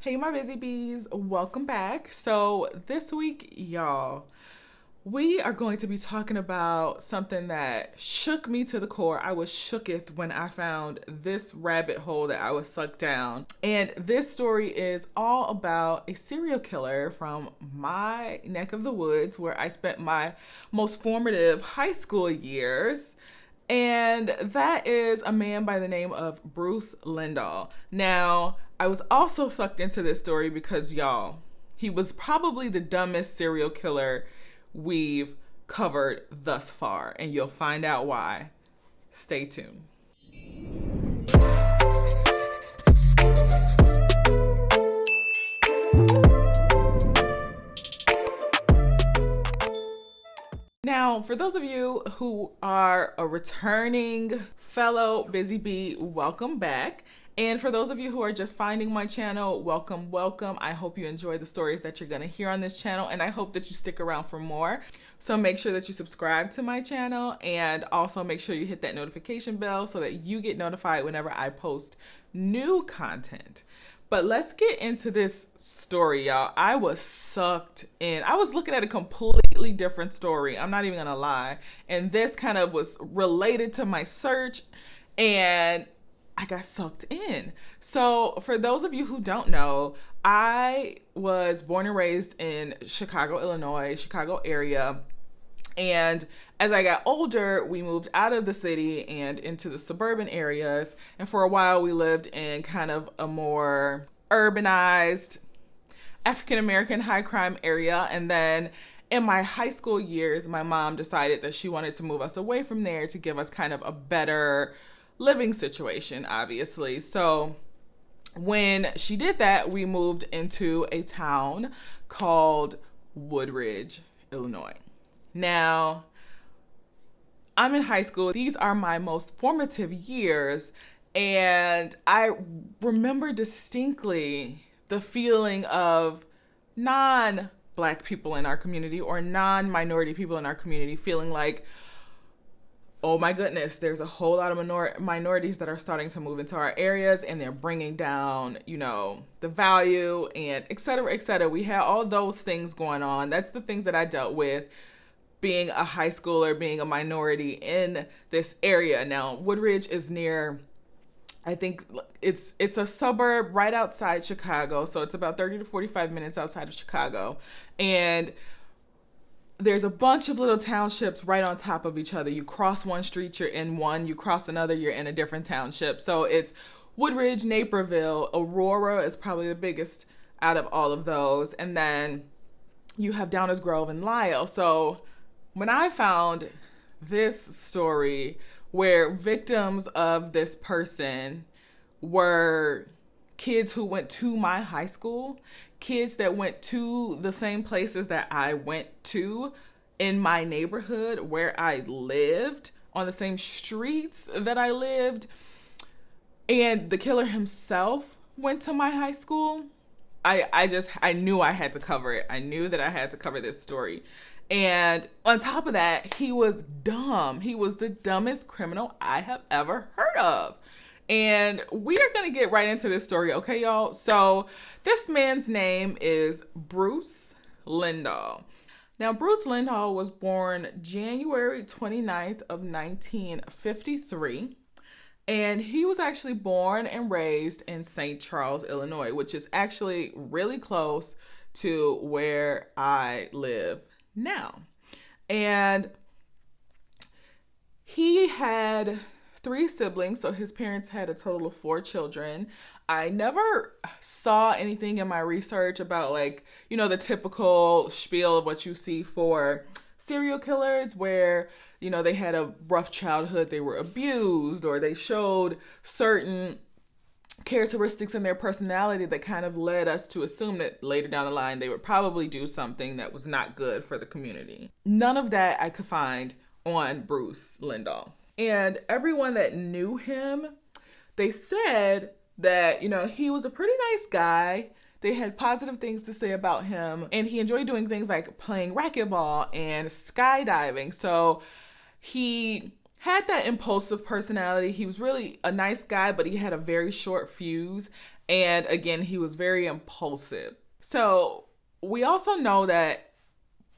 Hey, my busy bees, welcome back. So, this week, y'all, we are going to be talking about something that shook me to the core. I was shooketh when I found this rabbit hole that I was sucked down. And this story is all about a serial killer from my neck of the woods where I spent my most formative high school years. And that is a man by the name of Bruce Lindahl. Now, I was also sucked into this story because, y'all, he was probably the dumbest serial killer we've covered thus far. And you'll find out why. Stay tuned. Now, for those of you who are a returning fellow Busy Bee, welcome back. And for those of you who are just finding my channel, welcome, welcome. I hope you enjoy the stories that you're going to hear on this channel, and I hope that you stick around for more. So make sure that you subscribe to my channel, and also make sure you hit that notification bell so that you get notified whenever I post new content. But let's get into this story, y'all. I was sucked in. I was looking at a completely different story. I'm not even gonna lie. And this kind of was related to my search, and I got sucked in. So for those of you who don't know, I was born and raised in Chicago, Illinois, Chicago area. And as I got older, we moved out of the city and into the suburban areas. And for a while, we lived in kind of a more urbanized African-American high crime area. And then in my high school years, my mom decided that she wanted to move us away from there to give us kind of a better living situation, obviously. So when she did that, we moved into a town called Woodridge, Illinois. Now, I'm in high school. These are my most formative years, and I remember distinctly the feeling of non-Black people in our community or non-minority people in our community feeling like, oh my goodness, there's a whole lot of minorities that are starting to move into our areas, and they're bringing down, the value and et cetera, et cetera. We had all those things going on. That's the things that I dealt with being a high schooler, being a minority in this area. Now, Woodridge is near, I think it's a suburb right outside Chicago. So it's about 30 to 45 minutes outside of Chicago. And there's a bunch of little townships right on top of each other. You cross one street, you're in one. You cross another, you're in a different township. So it's Woodridge, Naperville. Aurora is probably the biggest out of all of those. And then you have Downers Grove and Lyle. So when I found this story where victims of this person were kids who went to my high school, kids that went to the same places that I went to in my neighborhood where I lived, on the same streets that I lived, and the killer himself went to my high school, I knew I had to cover it. I knew that I had to cover this story. And on top of that, he was dumb. He was the dumbest criminal I have ever heard of. And we are going to get right into this story, okay, y'all? So this man's name is Bruce Lindahl. Now, Bruce Lindahl was born January 29th of 1953. And he was actually born and raised in St. Charles, Illinois, which is actually really close to where I live now. And he had 3 siblings, so his parents had a total of 4 children. I never saw anything in my research about the typical spiel of what you see for serial killers where, they had a rough childhood, they were abused, or they showed certain characteristics in their personality that kind of led us to assume that later down the line they would probably do something that was not good for the community. None of that I could find on Bruce Lindahl. And everyone that knew him, they said that, he was a pretty nice guy. They had positive things to say about him, and he enjoyed doing things like playing racquetball and skydiving. So he had that impulsive personality. He was really a nice guy, but he had a very short fuse. And again, he was very impulsive. So we also know that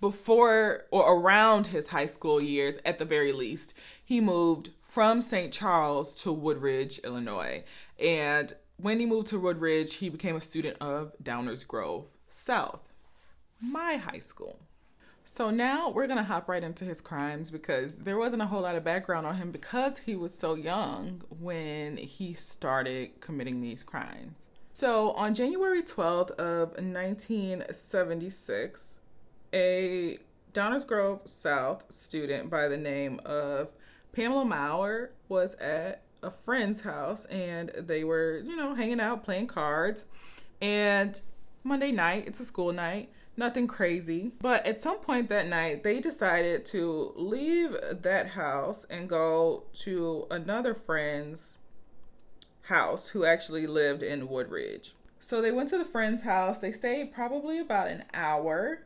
before or around his high school years, at the very least, he moved from St. Charles to Woodridge, Illinois. And when he moved to Woodridge, he became a student of Downers Grove South, my high school. So now we're going to hop right into his crimes because there wasn't a whole lot of background on him because he was so young when he started committing these crimes. So on January 12th of 1976, a Downers Grove South student by the name of Pamela Mower was at a friend's house and they were, hanging out, playing cards. And Monday night, it's a school night. Nothing crazy. But at some point that night, they decided to leave that house and go to another friend's house who actually lived in Woodridge. So they went to the friend's house. They stayed probably about an hour.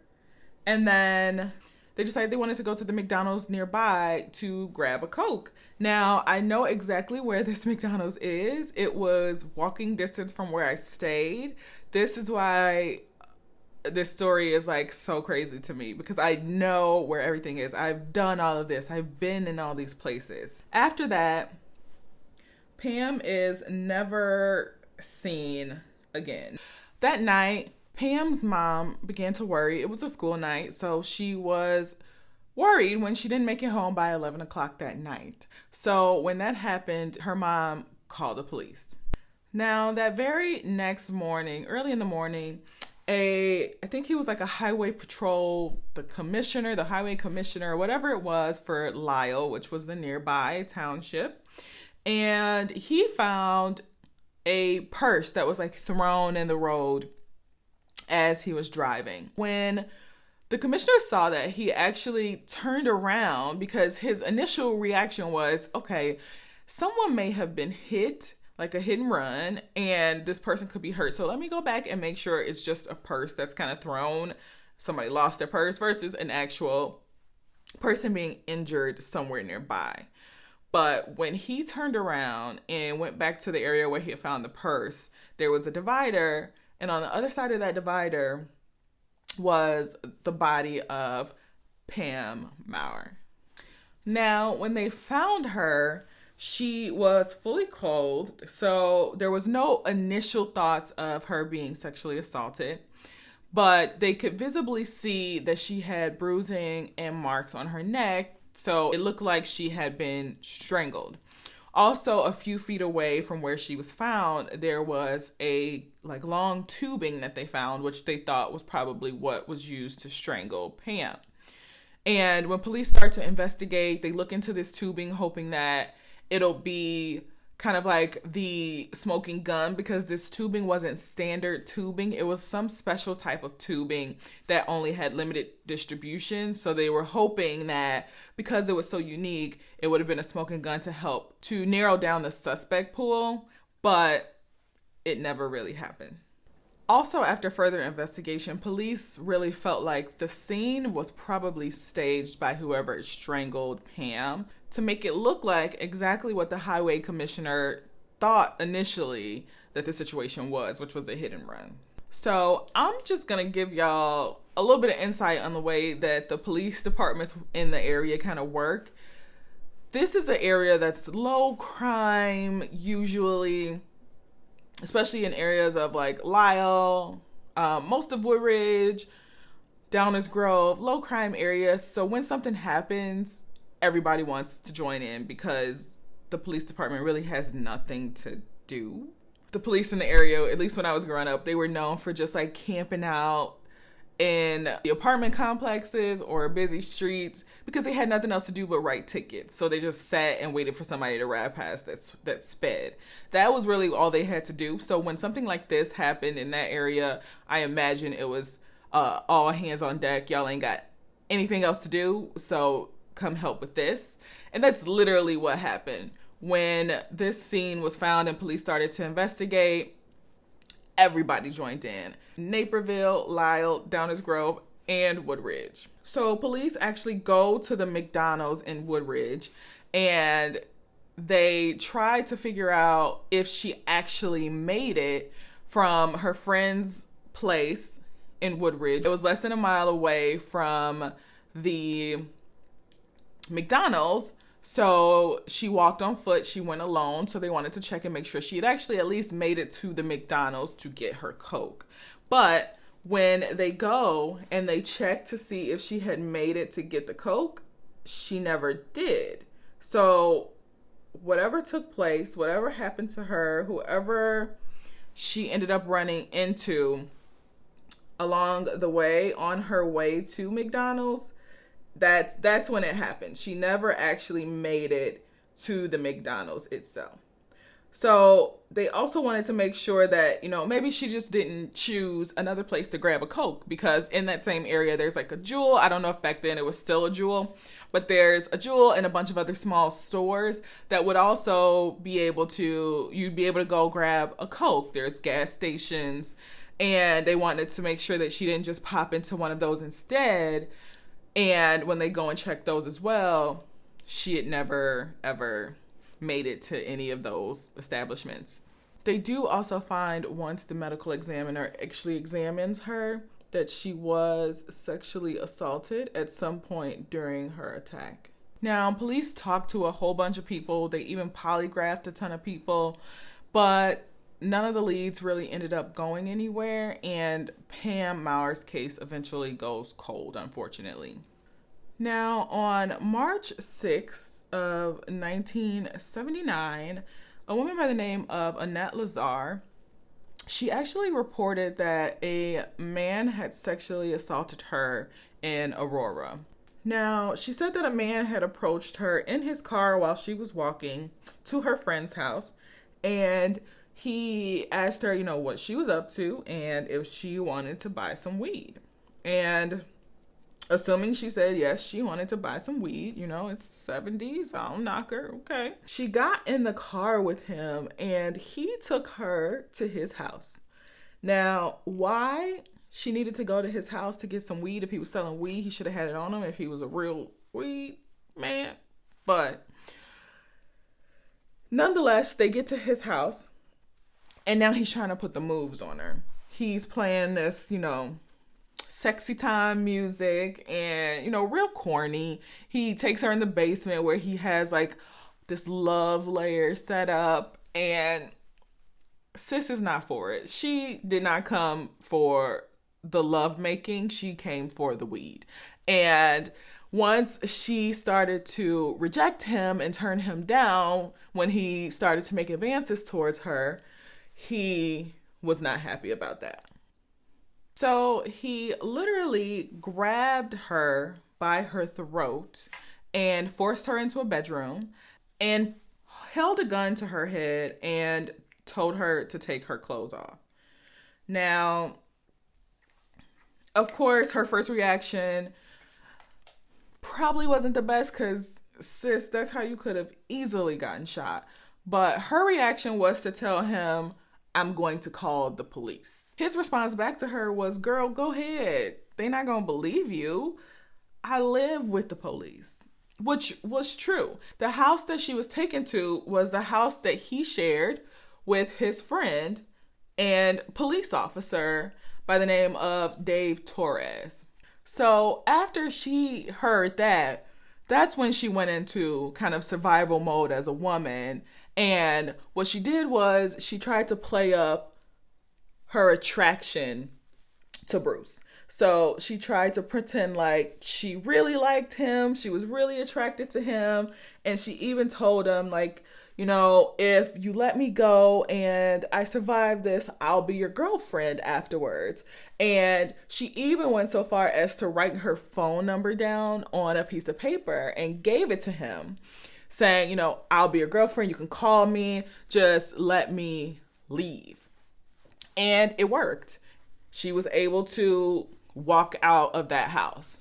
And then they decided they wanted to go to the McDonald's nearby to grab a Coke. Now, I know exactly where this McDonald's is. It was walking distance from where I stayed. This is why this story is like so crazy to me because I know where everything is. I've done all of this. I've been in all these places. After that, Pam is never seen again. That night, Pam's mom began to worry. It was a school night, so she was worried when she didn't make it home by 11 o'clock that night. So when that happened, her mom called the police. Now, that very next morning, early in the morning, I think he was like a highway patrol, the highway commissioner, whatever it was for Lyle, which was the nearby township. And he found a purse that was like thrown in the road as he was driving. When the commissioner saw that, he actually turned around because his initial reaction was, okay, someone may have been hit, like a hit and run, and this person could be hurt. So let me go back and make sure it's just a purse that's kind of thrown. Somebody lost their purse versus an actual person being injured somewhere nearby. But when he turned around and went back to the area where he had found the purse, there was a divider. And on the other side of that divider was the body of Pam Mower. Now, when they found her, she was fully clothed, so there was no initial thoughts of her being sexually assaulted, but they could visibly see that she had bruising and marks on her neck, so it looked like she had been strangled. Also, a few feet away from where she was found, there was a long tubing that they found, which they thought was probably what was used to strangle Pam. And when police start to investigate, they look into this tubing hoping that it'll be kind of like the smoking gun, because this tubing wasn't standard tubing. It was some special type of tubing that only had limited distribution. So they were hoping that because it was so unique, it would have been a smoking gun to help to narrow down the suspect pool, but it never really happened. Also, after further investigation, police really felt like the scene was probably staged by whoever strangled Pam to make it look like exactly what the highway commissioner thought initially that the situation was, which was a hit and run. So I'm just going to give y'all a little bit of insight on the way that the police departments in the area kind of work. This is an area that's low crime usually, especially in areas of like Lyle, most of Woodridge, Downers Grove, low crime areas. So when something happens, everybody wants to join in because the police department really has nothing to do. The police in the area, at least when I was growing up, they were known for just like camping out in the apartment complexes or busy streets because they had nothing else to do but write tickets. So they just sat and waited for somebody to ride past that sped. That was really all they had to do. So when something like this happened in that area, I imagine it was all hands on deck. Y'all ain't got anything else to do, so come help with this. And that's literally what happened. When this scene was found and police started to investigate, everybody joined in. Naperville, Lyle, Downers Grove, and Woodridge. So police actually go to the McDonald's in Woodridge and they try to figure out if she actually made it from her friend's place in Woodridge. It was less than a mile away from the McDonald's. So she walked on foot. She went alone. So they wanted to check and make sure she had actually at least made it to the McDonald's to get her Coke. But when they go and they check to see if she had made it to get the Coke, she never did. So whatever took place, whatever happened to her, whoever she ended up running into along the way on her way to McDonald's, that's when it happened. She never actually made it to the McDonald's itself. So they also wanted to make sure that, maybe she just didn't choose another place to grab a Coke, because in that same area, there's like a Jewel. I don't know if back then it was still a Jewel, but there's a Jewel and a bunch of other small stores that would also be able to, you'd be able to go grab a Coke. There's gas stations, and they wanted to make sure that she didn't just pop into one of those instead. And when they go and check those as well, she had never, ever made it to any of those establishments. They do also find, once the medical examiner actually examines her, that she was sexually assaulted at some point during her attack. Now, police talked to a whole bunch of people. They even polygraphed a ton of people, but none of the leads really ended up going anywhere, and Pam Mower's case eventually goes cold, unfortunately. Now, on March 6th of 1979, a woman by the name of Annette Lazar, she actually reported that a man had sexually assaulted her in Aurora. Now, she said that a man had approached her in his car while she was walking to her friend's house, and he asked her, what she was up to and if she wanted to buy some weed. And assuming she said yes, she wanted to buy some weed, it's 70s, I'll knock her, okay. She got in the car with him and he took her to his house. Now, why she needed to go to his house to get some weed? If he was selling weed, he should have had it on him if he was a real weed man. But nonetheless, they get to his house. And now he's trying to put the moves on her. He's playing this, sexy time music and, real corny. He takes her in the basement where he has like this love layer set up, and sis is not for it. She did not come for the love making. She came for the weed. And once she started to reject him and turn him down when he started to make advances towards her, he was not happy about that. So he literally grabbed her by her throat and forced her into a bedroom and held a gun to her head and told her to take her clothes off. Now, of course, her first reaction probably wasn't the best, because sis, that's how you could have easily gotten shot. But her reaction was to tell him, I'm going to call the police. His response back to her was, girl, go ahead. They're not going to believe you. I live with the police, which was true. The house that she was taken to was the house that he shared with his friend and police officer by the name of Dave Torres. So after she heard that, that's when she went into kind of survival mode as a woman. And what she did was she tried to play up her attraction to Bruce. So she tried to pretend like she really liked him. She was really attracted to him. And she even told him, like, if you let me go and I survive this, I'll be your girlfriend afterwards. And she even went so far as to write her phone number down on a piece of paper and gave it to him, saying, I'll be your girlfriend. You can call me. Just let me leave. And it worked. She was able to walk out of that house.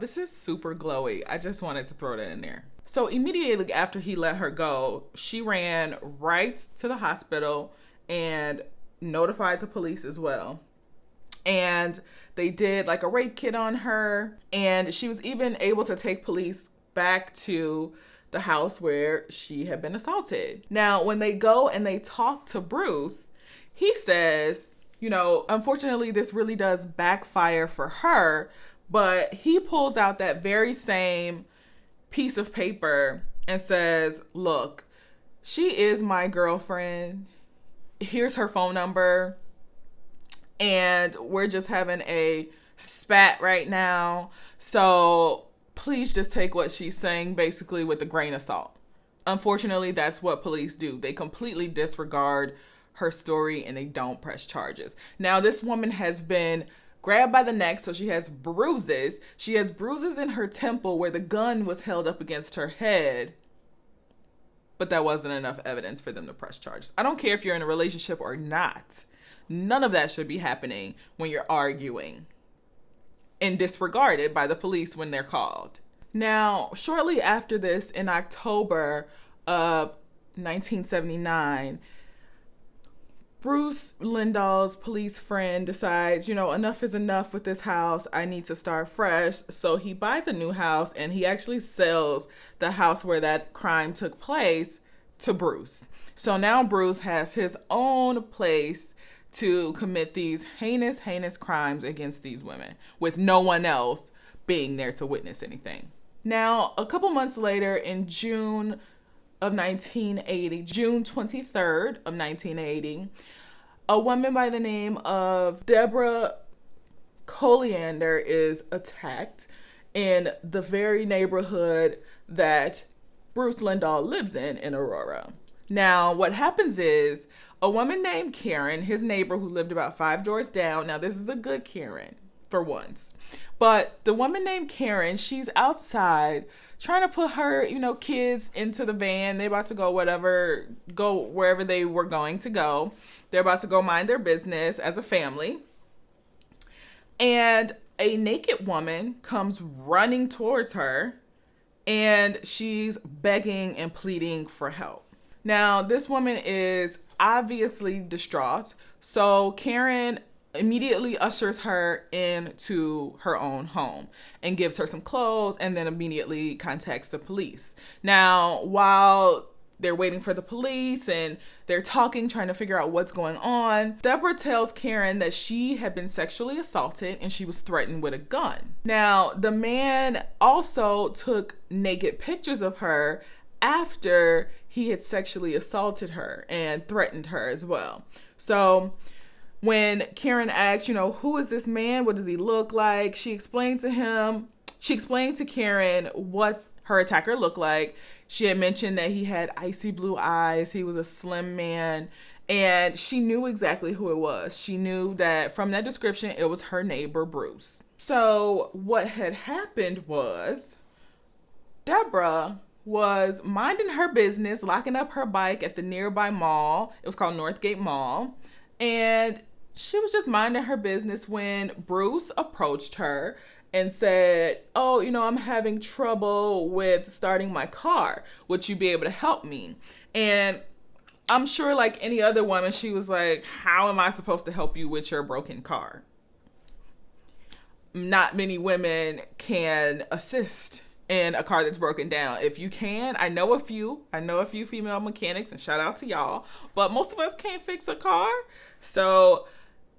This is super glowy. I just wanted to throw that in there. So immediately after he let her go, she ran right to the hospital and notified the police as well. And they did like a rape kit on her. And she was even able to take police back to the house where she had been assaulted. Now, when they go and they talk to Bruce, he says, you know, unfortunately, this really does backfire for her, but he pulls out that very same piece of paper and says, look, she is my girlfriend. Here's her phone number. And we're just having a spat right now. So please just take what she's saying basically with a grain of salt. Unfortunately, that's what police do. They completely disregard her story and they don't press charges. Now, this woman has been grabbed by the neck, so she has bruises. She has bruises in her temple where the gun was held up against her head. But that wasn't enough evidence for them to press charges. I don't care if you're in a relationship or not. None of that should be happening when you're arguing and disregarded by the police when they're called. Now, shortly after this, in October of 1979, Bruce Lindahl's police friend decides, you know, enough is enough with this house. I need to start fresh. So he buys a new house and he actually sells the house where that crime took place to Bruce. So now Bruce has his own place to commit these heinous, heinous crimes against these women with no one else being there to witness anything. Now, a couple months later, in June of 1980, June 23rd of 1980, a woman by the name of Deborah Coleander is attacked in the very neighborhood that Bruce Lindahl lives in Aurora. Now, what happens is a woman named Karen, his neighbor who lived about 5 doors down. Now, this is a good Karen for once. But the woman named Karen, she's outside trying to put her, you know, kids into the van. They're about to go wherever they were going to go. They're about to go mind their business as a family. And a naked woman comes running towards her and she's begging and pleading for help. Now, this woman is obviously distraught. So Karen immediately ushers her into her own home and gives her some clothes and then immediately contacts the police. Now, while they're waiting for the police and they're talking, trying to figure out what's going on, Deborah tells Karen that she had been sexually assaulted and she was threatened with a gun. Now, the man also took naked pictures of her after he had sexually assaulted her and threatened her as well. So when Karen asked, you know, who is this man? What does he look like? She explained to Karen what her attacker looked like. She had mentioned that he had icy blue eyes. He was a slim man. And she knew exactly who it was. She knew that from that description, it was her neighbor, Bruce. So what had happened was Deborah was minding her business, locking up her bike at the nearby mall. It was called Northgate Mall. And she was just minding her business when Bruce approached her and said, oh, you know, I'm having trouble with starting my car. Would you be able to help me? And I'm sure like any other woman, she was like, how am I supposed to help you with your broken car? Not many women can assist in a car that's broken down. If you can, I know a few female mechanics, and shout out to y'all, but most of us can't fix a car. So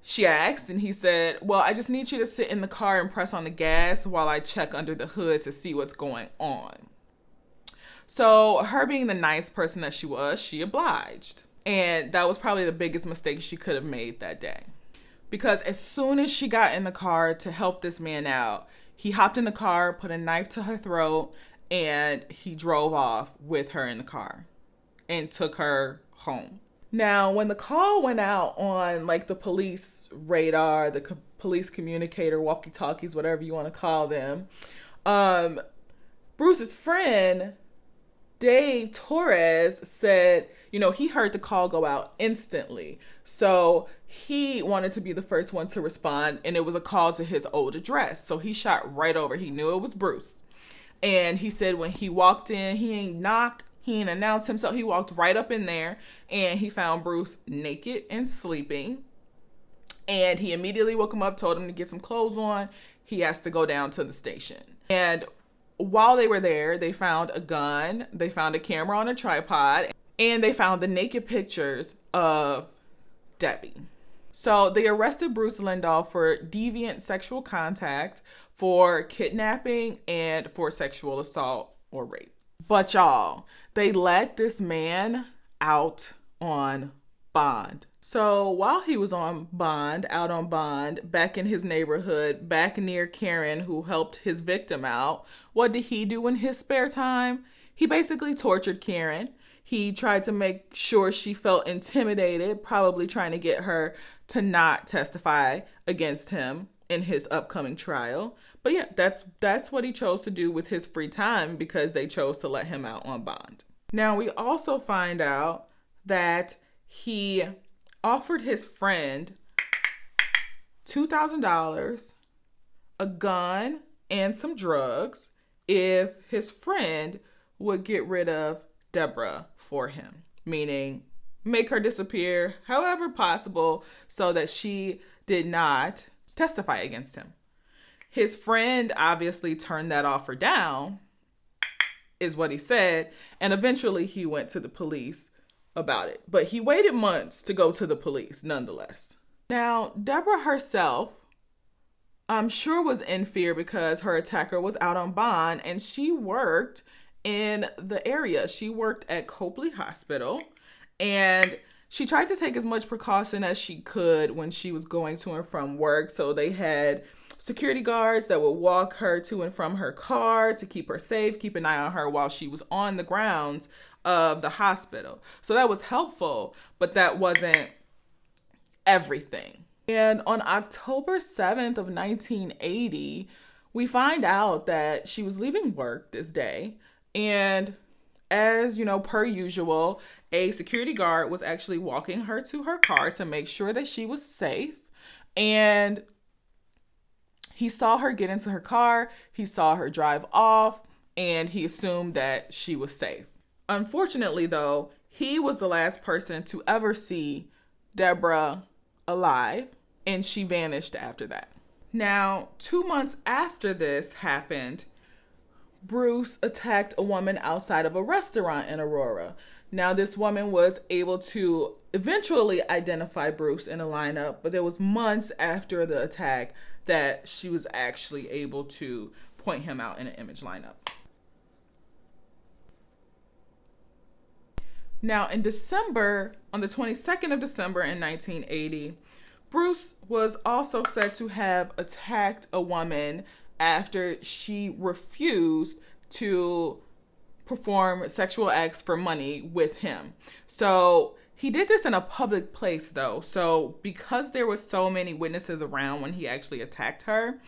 she asked and he said, well, I just need you to sit in the car and press on the gas while I check under the hood to see what's going on. So her being the nice person that she was, she obliged. And that was probably the biggest mistake she could have made that day. Because as soon as she got in the car to help this man out, he hopped in the car, put a knife to her throat, and he drove off with her in the car and took her home. Now, when the call went out on like the police radar, the police communicator, walkie-talkies, whatever you want to call them, Bruce's friend, Dave Torres, said, you know, he heard the call go out instantly. So he wanted to be the first one to respond, and it was a call to his old address. So he shot right over. He knew it was Bruce. And he said when he walked in, he ain't knock, he ain't announced himself. He walked right up in there and he found Bruce naked and sleeping. And he immediately woke him up, told him to get some clothes on. He has to go down to the station. And while they were there, they found a gun, they found a camera on a tripod, and they found the naked pictures of Debbie. So they arrested Bruce Lindahl for deviant sexual contact, for kidnapping, and for sexual assault or rape. But y'all, they let this man out on bond. So while he was on bond, out on bond, back in his neighborhood, back near Karen, who helped his victim out, what did he do in his spare time? He basically tortured Karen. He tried to make sure she felt intimidated, probably trying to get her to not testify against him in his upcoming trial. But yeah, that's what he chose to do with his free time, because they chose to let him out on bond. Now, we also find out that he offered his friend $2,000, a gun, and some drugs if his friend would get rid of Deborah for him, meaning make her disappear however possible so that she did not testify against him. His friend obviously turned that offer down, is what he said, and eventually he went to the police about it. But he waited months to go to the police nonetheless. Now, Deborah herself, I'm sure, was in fear because her attacker was out on bond and she worked in the area. She worked at Copley Hospital, and she tried to take as much precaution as she could when she was going to and from work. So they had security guards that would walk her to and from her car to keep her safe, keep an eye on her while she was on the grounds of the hospital. So that was helpful, but that wasn't everything. And on October 7th of 1980, we find out that she was leaving work this day. And as you know, per usual, a security guard was actually walking her to her car to make sure that she was safe. And he saw her get into her car, he saw her drive off, and he assumed that she was safe. Unfortunately, though, he was the last person to ever see Deborah alive, and she vanished after that. Now, 2 months after this happened, Bruce attacked a woman outside of a restaurant in Aurora. Now, this woman was able to eventually identify Bruce in a lineup, but it was months after the attack that she was actually able to point him out in an image lineup. Now, in December, on the 22nd of December in 1980, Bruce was also said to have attacked a woman after she refused to perform sexual acts for money with him. So he did this in a public place, though. So because there was so many witnesses around when he actually attacked her,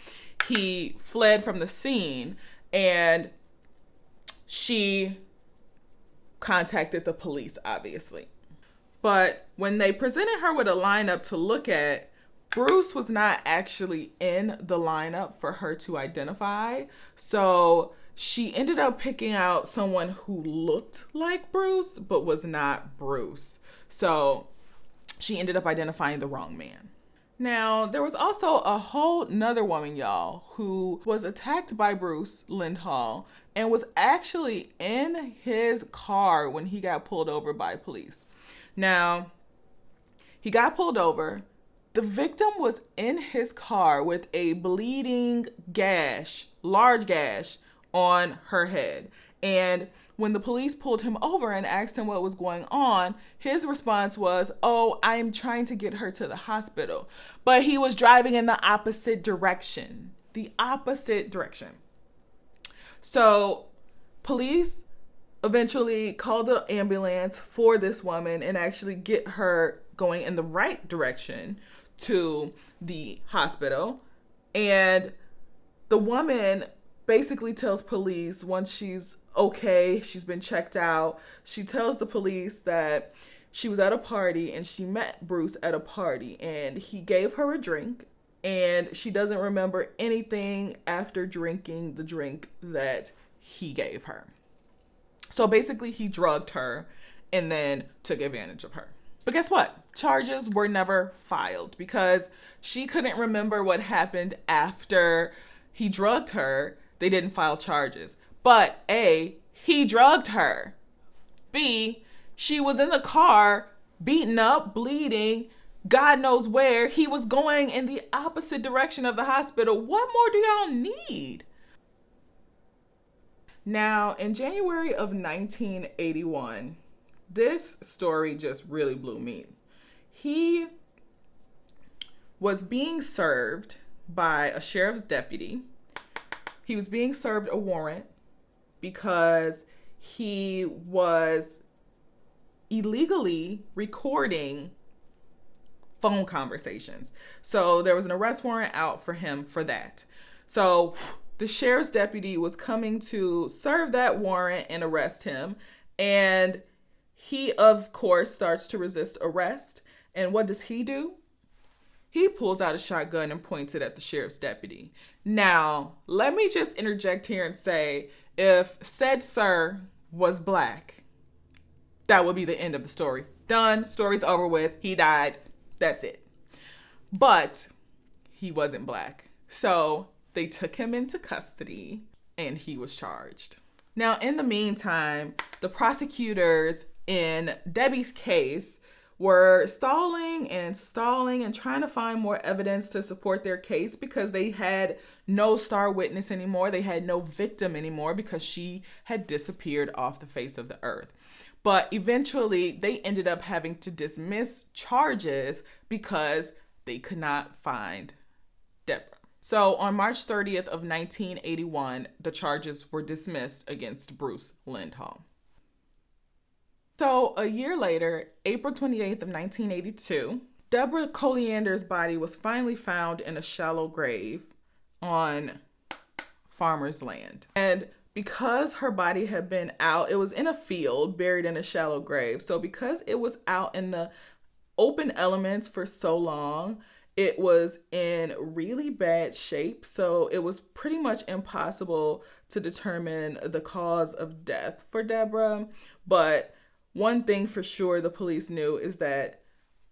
he fled from the scene, and she contacted the police, obviously. But when they presented her with a lineup to look at, Bruce was not actually in the lineup for her to identify. So she ended up picking out someone who looked like Bruce, but was not Bruce. So she ended up identifying the wrong man. Now, there was also a whole nother woman, y'all, who was attacked by Bruce Lindahl and was actually in his car when he got pulled over by police. Now, he got pulled over. The victim was in his car with a bleeding gash, large gash on her head. And when the police pulled him over and asked him what was going on, his response was, "Oh, I'm trying to get her to the hospital." But he was driving in the opposite direction. The opposite direction. So police eventually called the ambulance for this woman and actually get her going in the right direction to the hospital. And the woman basically tells police, once she's okay, she's been checked out, she tells the police that she was at a party and she met Bruce at a party and he gave her a drink, and she doesn't remember anything after drinking the drink that he gave her. So basically he drugged her and then took advantage of her. But guess what? Charges were never filed because she couldn't remember what happened after he drugged her. They didn't file charges. But A, he drugged her. B, she was in the car, beaten up, bleeding, God knows where. He was going in the opposite direction of the hospital. What more do y'all need? Now, in January of 1981, this story just really blew me. He was being served by a sheriff's deputy. He was being served a warrant because he was illegally recording phone conversations. So there was an arrest warrant out for him for that. So the sheriff's deputy was coming to serve that warrant and arrest him. And he, of course, starts to resist arrest. And what does he do? He pulls out a shotgun and points it at the sheriff's deputy. Now, let me just interject here and say, if said sir was black, that would be the end of the story. Done. Story's over with. He died. That's it. But he wasn't black. So they took him into custody and he was charged. Now, in the meantime, the prosecutors in Debbie's case were stalling and trying to find more evidence to support their case because they had no star witness anymore. They had no victim anymore because she had disappeared off the face of the earth. But eventually they ended up having to dismiss charges because they could not find Deborah. So on March 30th of 1981, the charges were dismissed against Bruce Lindahl. So a year later, April 28th of 1982, Deborah Coleander's body was finally found in a shallow grave on farmer's land. And because her body had been out, it was in a field buried in a shallow grave. So because it was out in the open elements for so long, it was in really bad shape. So it was pretty much impossible to determine the cause of death for Deborah. But one thing for sure the police knew is that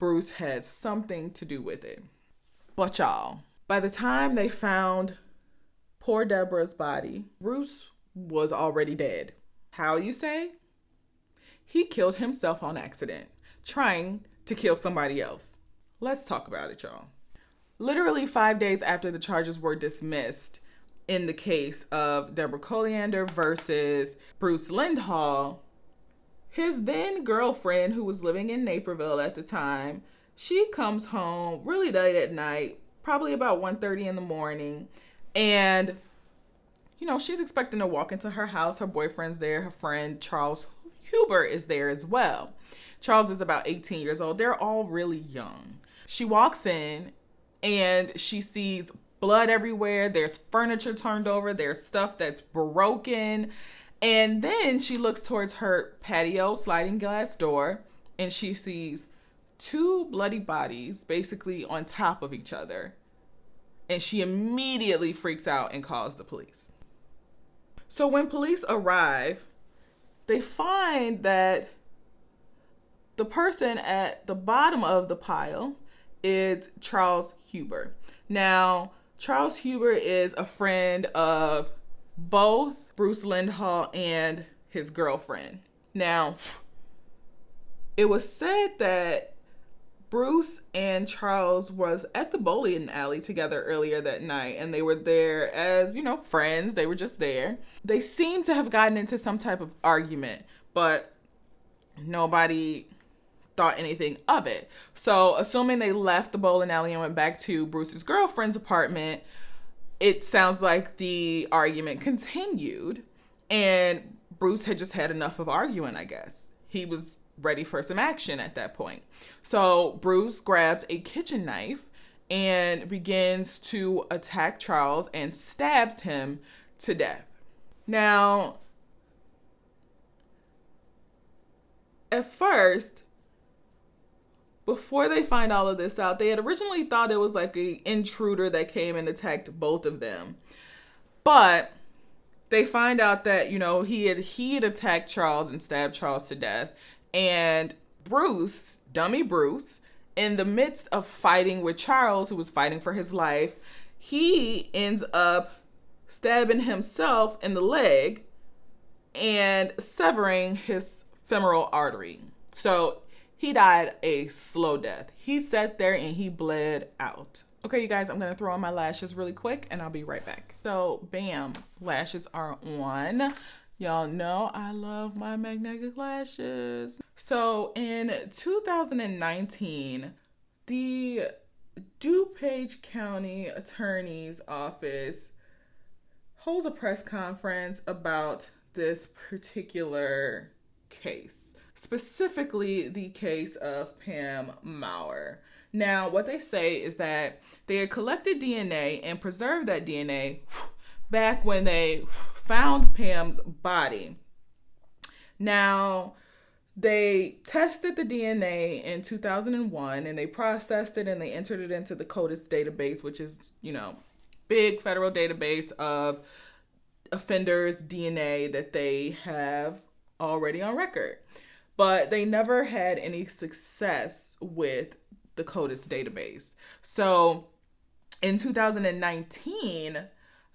Bruce had something to do with it. But y'all, by the time they found poor Deborah's body, Bruce was already dead. How you say? He killed himself on accident, trying to kill somebody else. Let's talk about it, y'all. Literally 5 days after the charges were dismissed in the case of Deborah Coleander versus Bruce Lindahl, his then girlfriend, who was living in Naperville at the time, she comes home really late at night, probably about 1:30 in the morning. And, she's expecting to walk into her house. Her boyfriend's there. Her friend, Charles Huber, is there as well. Charles is about 18 years old. They're all really young. She walks in and she sees blood everywhere. There's furniture turned over. There's stuff that's broken. And then she looks towards her patio sliding glass door and she sees two bloody bodies basically on top of each other. And she immediately freaks out and calls the police. So when police arrive, they find that the person at the bottom of the pile is Charles Huber. Now, Charles Huber is a friend of both Bruce Lindahl and his girlfriend. Now, it was said that Bruce and Charles was at the bowling alley together earlier that night, and they were there as, friends. They were just there. They seemed to have gotten into some type of argument, but nobody thought anything of it. So, assuming they left the bowling alley and went back to Bruce's girlfriend's apartment, it sounds like the argument continued, and Bruce had just had enough of arguing, I guess. He was ready for some action at that point. So Bruce grabs a kitchen knife and begins to attack Charles and stabs him to death. Now, at first, before they find all of this out, they had originally thought it was like an intruder that came and attacked both of them. But they find out that, he had attacked Charles and stabbed Charles to death. And Bruce, dummy Bruce, in the midst of fighting with Charles, who was fighting for his life, he ends up stabbing himself in the leg and severing his femoral artery. So he died a slow death. He sat there and he bled out. Okay, you guys, I'm going to throw on my lashes really quick and I'll be right back. So, bam, lashes are on. Y'all know I love my magnetic lashes. So, in 2019, the DuPage County Attorney's Office holds a press conference about this particular case, specifically the case of Pam Mower. Now, what they say is that they had collected DNA and preserved that DNA back when they found Pam's body. Now, they tested the DNA in 2001 and they processed it and they entered it into the CODIS database, which is, big federal database of offenders' DNA that they have already on record. But they never had any success with the CODIS database. So in 2019,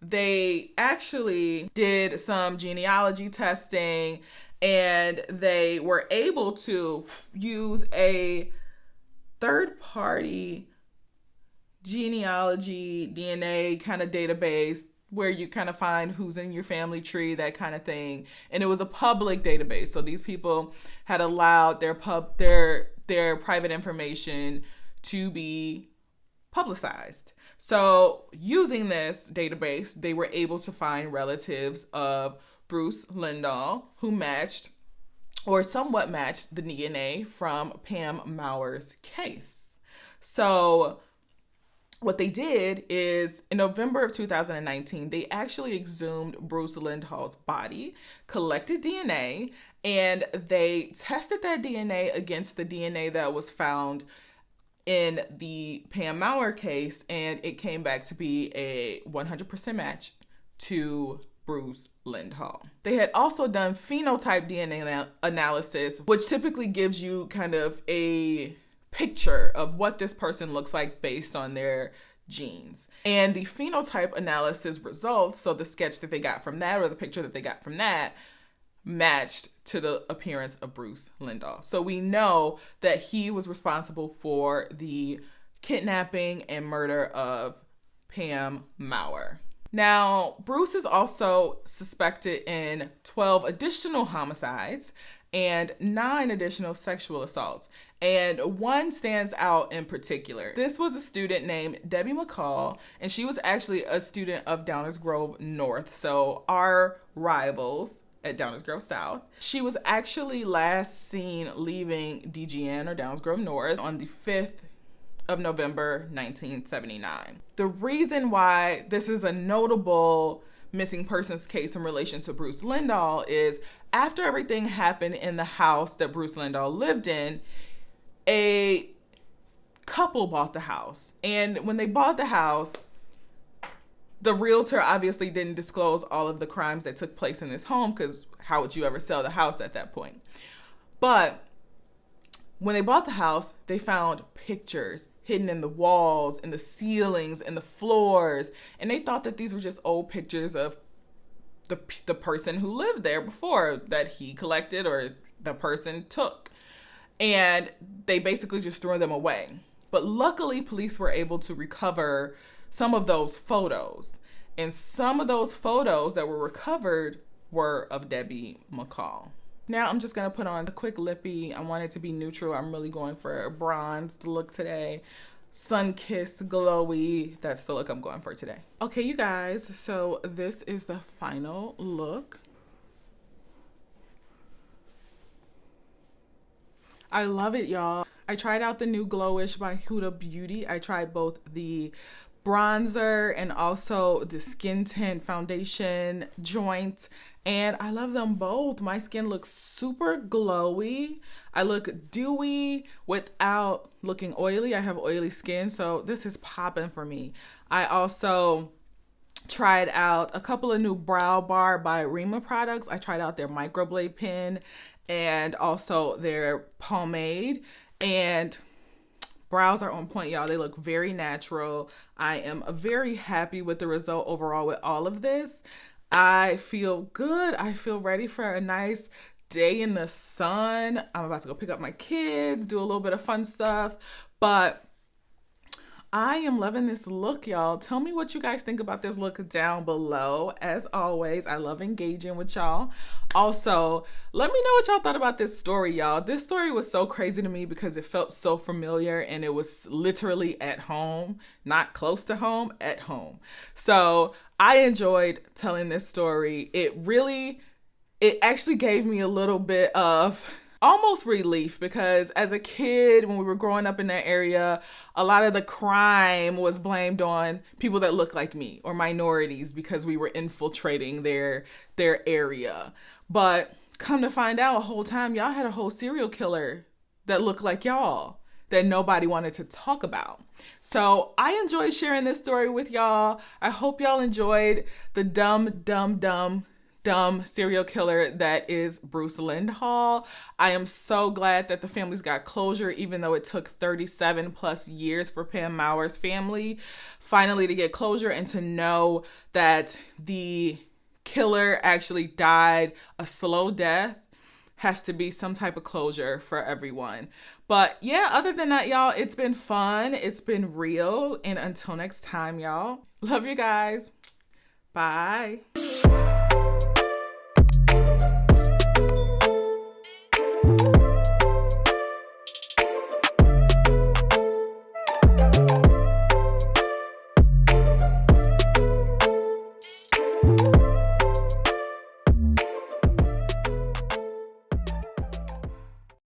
they actually did some genealogy testing and they were able to use a third-party genealogy DNA kind of database where you kind of find who's in your family tree, that kind of thing. And it was a public database. So these people had allowed their private information to be publicized. So using this database, they were able to find relatives of Bruce Lindahl who matched or somewhat matched the DNA from Pam Mower's case. So what they did is in November of 2019, they actually exhumed Bruce Lindahl's body, collected DNA, and they tested that DNA against the DNA that was found in the Pam Mower case, and it came back to be a 100% match to Bruce Lindahl. They had also done phenotype DNA analysis, which typically gives you kind of a picture of what this person looks like based on their genes. And the phenotype analysis results, so the sketch that they got from that or the picture that they got from that, matched to the appearance of Bruce Lindahl. So we know that he was responsible for the kidnapping and murder of Pam Mower. Now, Bruce is also suspected in 12 additional homicides and 9 additional sexual assaults. And one stands out in particular. This was a student named Debbie Mccall, and she was actually a student of Downers Grove North, so our rivals at Downers Grove South. She was actually last seen leaving DGN or Downers Grove North on the 5th of November, 1979. The reason why this is a notable missing persons case in relation to Bruce Lindahl is after everything happened in the house that Bruce Lindahl lived in, a couple bought the house. And when they bought the house, the realtor obviously didn't disclose all of the crimes that took place in this home because how would you ever sell the house at that point? But when they bought the house, they found pictures hidden in the walls, in the ceilings, in the floors. And they thought that these were just old pictures of the person who lived there before that he collected or the person took. And they basically just threw them away. But luckily, police were able to recover some of those photos. And some of those photos that were recovered were of Debbie Mccall. Now I'm just going to put on a quick lippy. I want it to be neutral. I'm really going for a bronzed look today. Sun-kissed, glowy. That's the look I'm going for today. Okay, you guys. So this is the final look. I love it, y'all. I tried out the new Glowish by HUDA Beauty. I tried both the bronzer and also the skin tint foundation joint, and I love them both. My skin looks super glowy. I look dewy without looking oily. I have oily skin, so this is popping for me. I also tried out a couple of new Brow Bar by Reema products. I tried out their Microblade Pen and also their pomade, and brows are on point, y'all. They look very natural. I am very happy with the result overall with all of this. I feel good. I feel ready for a nice day in the sun. I'm about to go pick up my kids, do a little bit of fun stuff, but I am loving this look, y'all. Tell me what you guys think about this look down below. As always, I love engaging with y'all. Also, let me know what y'all thought about this story, y'all. This story was so crazy to me because it felt so familiar and it was literally at home, not close to home, at home. So I enjoyed telling this story. It actually gave me a little bit of almost relief, because as a kid, when we were growing up in that area, a lot of the crime was blamed on people that look like me or minorities because we were infiltrating their area. But come to find out, a whole time y'all had a whole serial killer that looked like y'all that nobody wanted to talk about. So I enjoyed sharing this story with y'all. I hope y'all enjoyed the dumb serial killer that is Bruce Lindahl. I am so glad that the family's got closure, even though it took 37 plus years for Pam Mower's family finally to get closure and to know that the killer actually died a slow death. Has to be some type of closure for everyone. But yeah, other than that, y'all, it's been fun. It's been real. And until next time, y'all, love you guys. Bye.